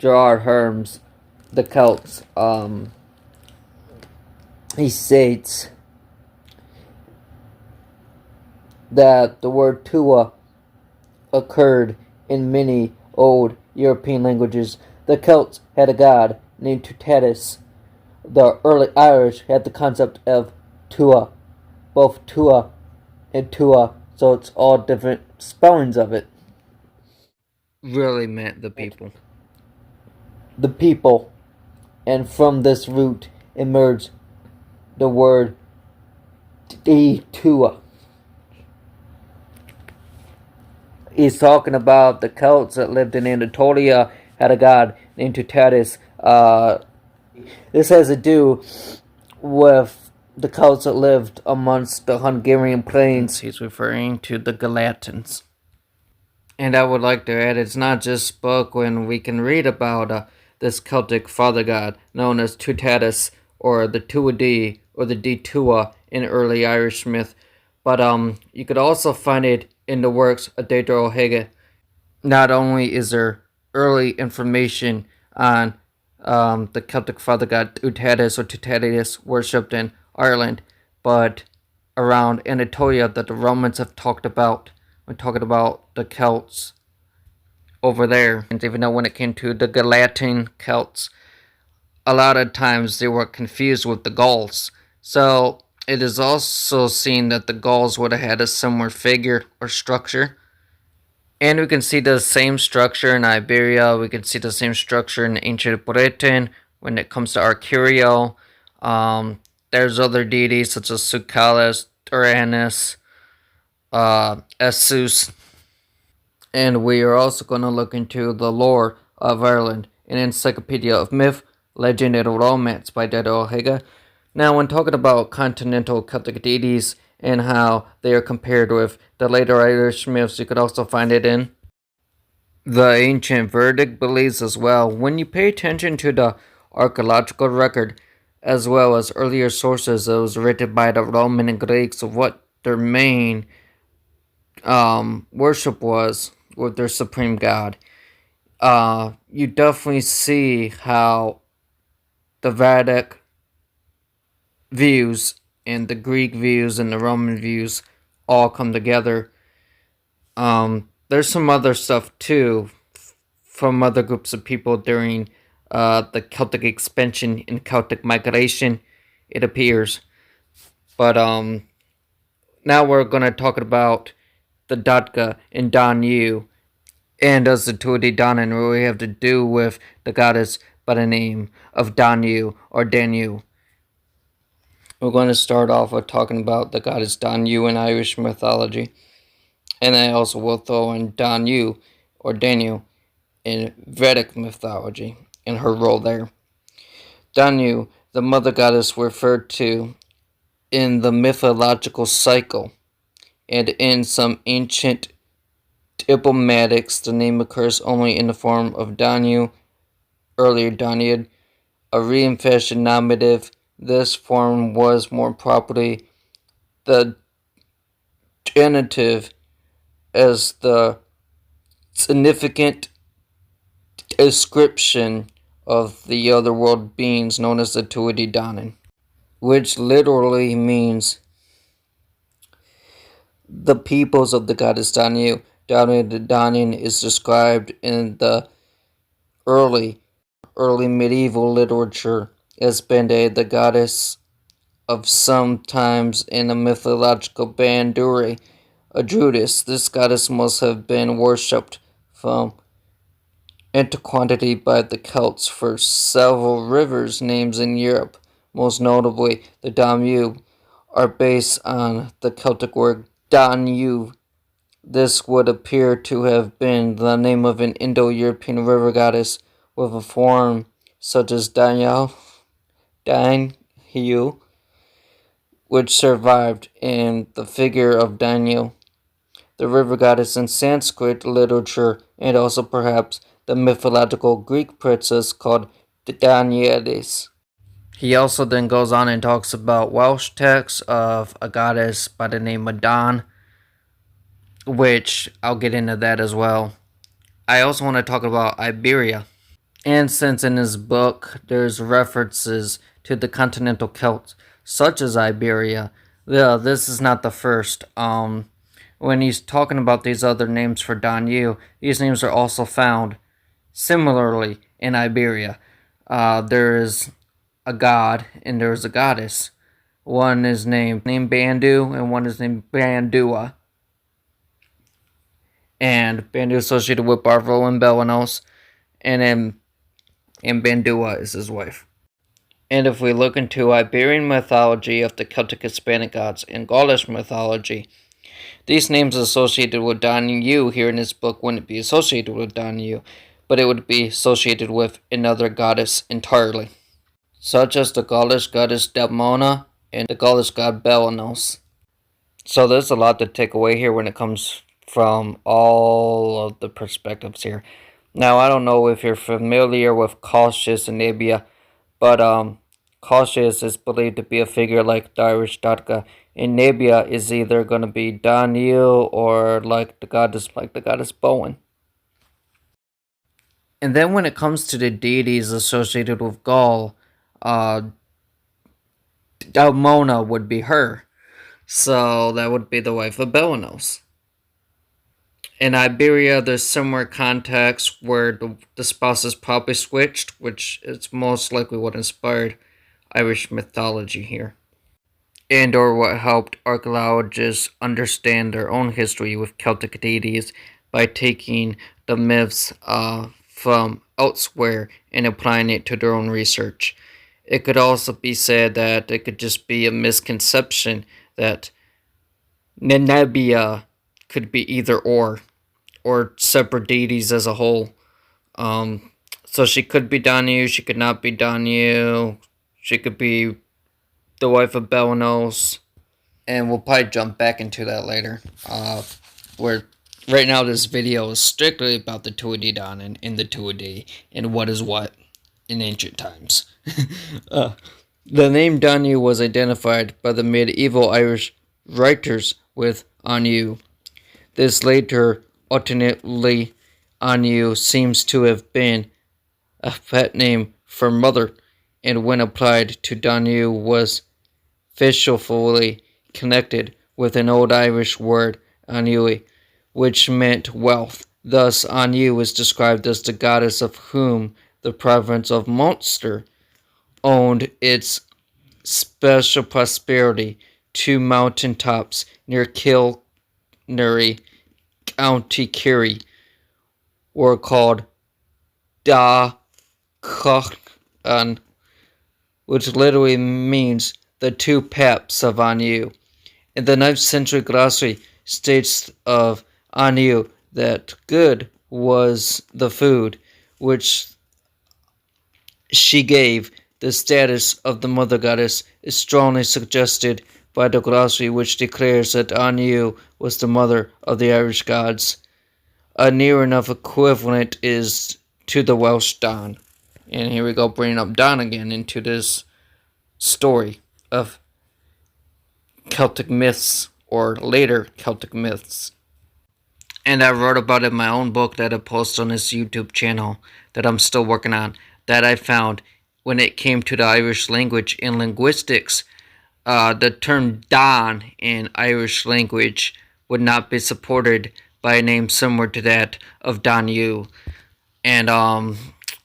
Gerhard Herms, the Celts, he states that the word Tuatha occurred in many old European languages. The Celts had a god named Tuatha. The early Irish had the concept of Tua, both Tua and Tua, so it's all different spellings of it. Really meant the people. The people, and from this root emerged the word Tua. He's talking about the Celts that lived in Anatolia had a god named Tuatha. This has to do with the Celts that lived amongst the Hungarian plains. He's referring to the Galatans. And I would like to add, it's not just spoken. We can read about this Celtic father god known as Tuatha, or the Tuatha, or the Tua in early Irish myth. But you could also find it in the works of DAITHI. Not only is there early information on the Celtic father god Tuatha or Tuatha worshipped in Ireland, but around Anatolia that the Romans have talked about when talking about the Celts over there. And even though when it came to the Galatian Celts, a lot of times they were confused with the Gauls. So it is also seen that the Gauls would have had a similar figure or structure. And we can see the same structure in Iberia. We can see the same structure in ancient Britain when it comes to archeological. There's other deities such as Sucalis, Uranus, Essus. And we are also going to look into the lore of Ireland, an encyclopedia of myth, legend, and romance by DAITHI. Now, when talking about continental Celtic deities and how they are compared with the later Irish myths, you could also find it in the ancient Verdict beliefs as well. When you pay attention to the archaeological record, as well as earlier sources that was written by the Roman and Greeks of what their main worship was with their supreme god, you definitely see how the Vedic views and the Greek views and the Roman views all come together. There's some other stuff too from other groups of people during the Celtic expansion and Celtic migration, it appears. But now we're going to talk about the Dagda and Danu, and as the Tuatha Danann, where we have to do with the goddess by the name of Danu or Danu. We're going to start off with talking about the goddess Danu in Irish mythology, and I also will throw in Danu or Danu in Vedic mythology and her role there. Danu, the mother goddess referred to in the mythological cycle, and in some ancient diplomatics, the name occurs only in the form of Danu, earlier Danid, a reinfashioned nominative. This form was more properly the genitive, as the significant description of the otherworld beings known as the Tuatha Danann, which literally means the peoples of the goddess Danu. Danann is described in the early medieval literature as being the goddess of sometimes in a mythological Banduri, a Druidess. This goddess must have been worshipped from antiquity by the Celts for several rivers names in Europe. Most notably, the Danu are based on the Celtic word Danu. This would appear to have been the name of an Indo-European river goddess with a form such as Danyu, which survived in the figure of Danu, the river goddess in Sanskrit literature, and also perhaps the mythological Greek princess called Danaedes. He also then goes on and talks about Welsh texts of a goddess by the name of Dan, which I'll get into that as well. I also want to talk about Iberia. And since in his book there's references to the continental Celts, such as Iberia, this is not the first. When he's talking about these other names for Danu, these names are also found similarly in Iberia. There is a god and there is a goddess. One is named Bandu and one is named Bandua. And Bandu associated with Barvo and Belanos, and Bandua is his wife. And if we look into Iberian mythology of the Celtic Hispanic gods and Gaulish mythology, these names associated with Danu here in this book wouldn't be associated with Danu, but it would be associated with another goddess entirely, such as the Gaulish goddess Damona and the Gaulish god Belanos. So there's a lot to take away here when it comes from all of the perspectives here. Now, I don't know if you're familiar with Cautius and Nabia, but Cautius is believed to be a figure like the Irish Dagda, and Nabia is either going to be Danu or like the goddess Bowen. And then when it comes to the deities associated with Gaul, Dalmona would be her. So that would be the wife of Belanos. In Iberia, there's similar contexts where the spouses probably switched, which is most likely what inspired Irish mythology here, and or what helped archaeologists understand their own history with Celtic deities by taking the myths from elsewhere and applying it to their own research. It could also be said that it could just be a misconception that Nenebia could be either or separate deities as a whole. So she could be Danu, she could not be Danu, she could be the wife of Belanos, and we'll probably jump back into that later. Where right now this video is strictly about the Tuatha Danann and the Tuatha and what is what in ancient times. The name Danu was identified by the medieval Irish writers with Anu. This later alternately Anu seems to have been a pet name for mother, and when applied to Danu was officially connected with an old Irish word Anui, which meant wealth. Thus Anu is described as the goddess of whom the province of Munster owed its special prosperity. Two mountain tops near Kilnary, County Kerry, were called Da Cochan, which literally means the two paps of Anu. In the 9th century glossary states of Anu that good was the food which she gave. The status of the mother goddess is strongly suggested by the glossary, which declares that Anu was the mother of the Irish gods. A near enough equivalent is to the Welsh Don. And here we go, bringing up Don again into this story of Celtic myths, or later Celtic myths. And I wrote about it in my own book that I post on this YouTube channel that I'm still working on, that I found when it came to the Irish language and linguistics, the term Don in Irish language would not be supported by a name similar to that of Danu. And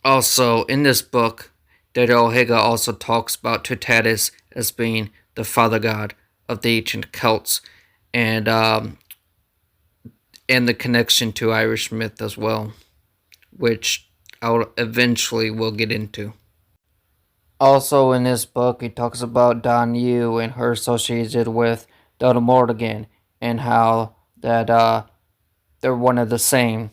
also in this book, DAITHI also talks about Tuatha as being the father god of the ancient Celts, and the connection to Irish myth as well, which I'll eventually will get into. Also in this book, he talks about Danu and her associated with Danann and how that they're one of the same.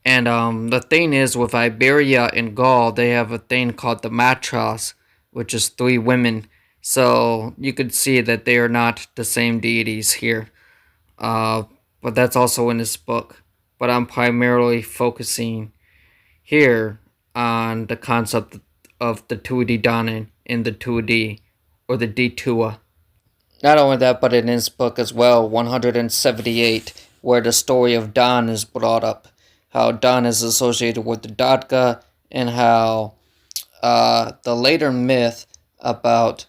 And the thing is, with Iberia and Gaul, they have a thing called the matras, which is 3 women. So you could see that they are not the same deities here. But that's also in this book. But I'm primarily focusing here on the concept of the Tuatha Danann and the Tuatha, or the Tuatha. Not only that, but in his book as well, 178, where the story of Don is brought up. How Don is associated with the Dagda and how the later myth about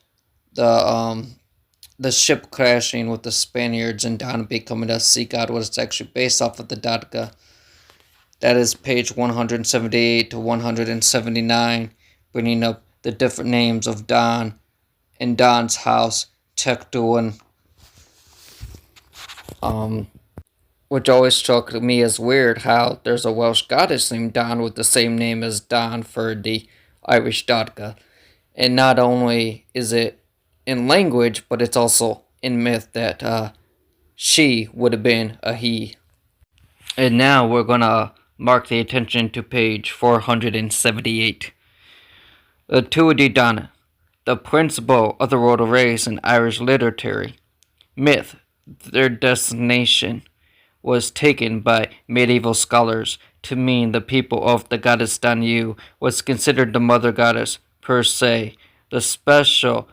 the ship crashing with the Spaniards and Danu becoming a sea god was actually based off of the Dagda. That is page 178 to 179, bringing up the different names of Don and Don's house, Tekduan, which always struck me as weird how there's a Welsh goddess named Don with the same name as Don for the Irish Dagda. And not only is it in language, but it's also in myth that she would have been a he. And now we're going to mark the attention to page 478. The Tuatha Danann, the principal otherworldly race in Irish literary myth. Their destination was taken by medieval scholars to mean the people of the goddess Danu was considered the mother goddess per se, the special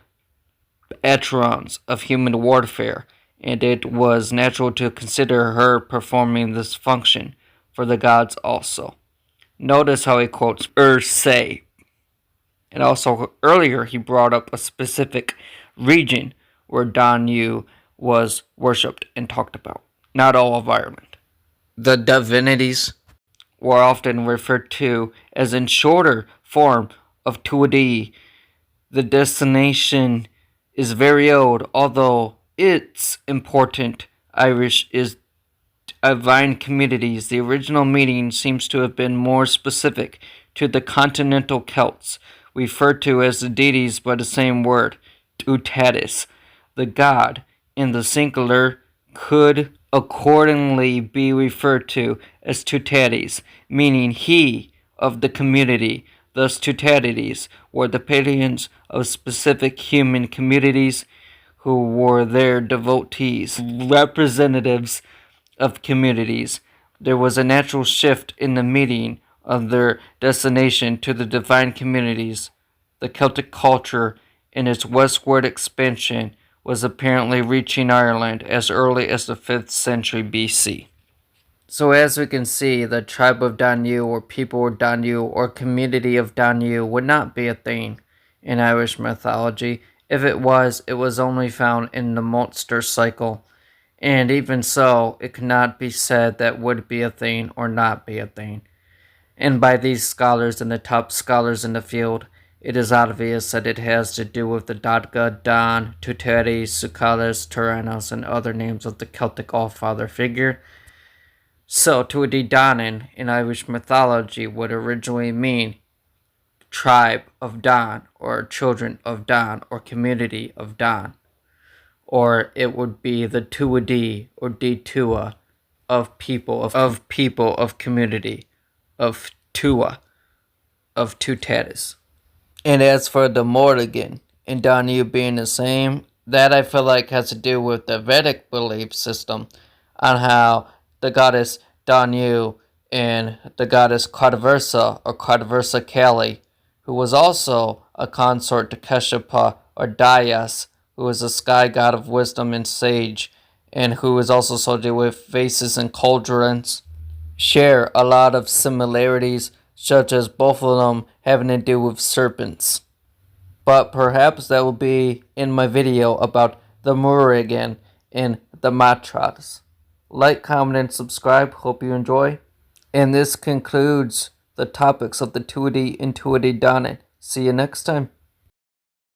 patrons of human warfare, and it was natural to consider her performing this function for the gods also. Notice how he quotes se. And also earlier he brought up a specific region where Danu was worshipped and talked about, not all of Ireland. The divinities were often referred to as in shorter form of Tuatha. The destination is very old, although it's important. Irish is divine communities. The original meaning seems to have been more specific to the continental Celts, referred to as the deities by the same word, Tuatha. The god in the singular could accordingly be referred to as Tuatha, meaning he of the community. Thus, Tuatha were the patrons of specific human communities who were their devotees, representatives of communities. There was a natural shift in the meaning of their destination to the divine communities. The Celtic culture, in its westward expansion, was apparently reaching Ireland as early as the 5th century BC. So as we can see, the tribe of Danu, or people of Danu, or community of Danu would not be a thing in Irish mythology. If it was only found in the Munster cycle, and even so, it could not be said that would be a thing or not be a thing. And by these scholars and the top scholars in the field, it is obvious that it has to do with the Dagda, Don, Tuatha, Sucalis, Turanos, and other names of the Celtic Allfather figure. So, Tuatha Danann in Irish mythology would originally mean tribe of Don, or children of Don, or community of Don. Or it would be the Tuatha, or Tua, of people of community, of Tua, of Tuatha. And as for the Morrigan and Danu being the same, that I feel like has to do with the Vedic belief system on how the goddess Danu and the goddess Cardaversa, or Cardaversa Kali, who was also a consort to Keshapa, or Dyaus, who was a sky god of wisdom and sage, and who is also associated with vases and cauldrons, share a lot of similarities, such as both of them having to do with serpents. But perhaps that will be in my video about the Morrigan and the Matras. Like, comment, and subscribe. Hope you enjoy. And this concludes the topics of the Tuatha and Tuatha Danann. See you next time.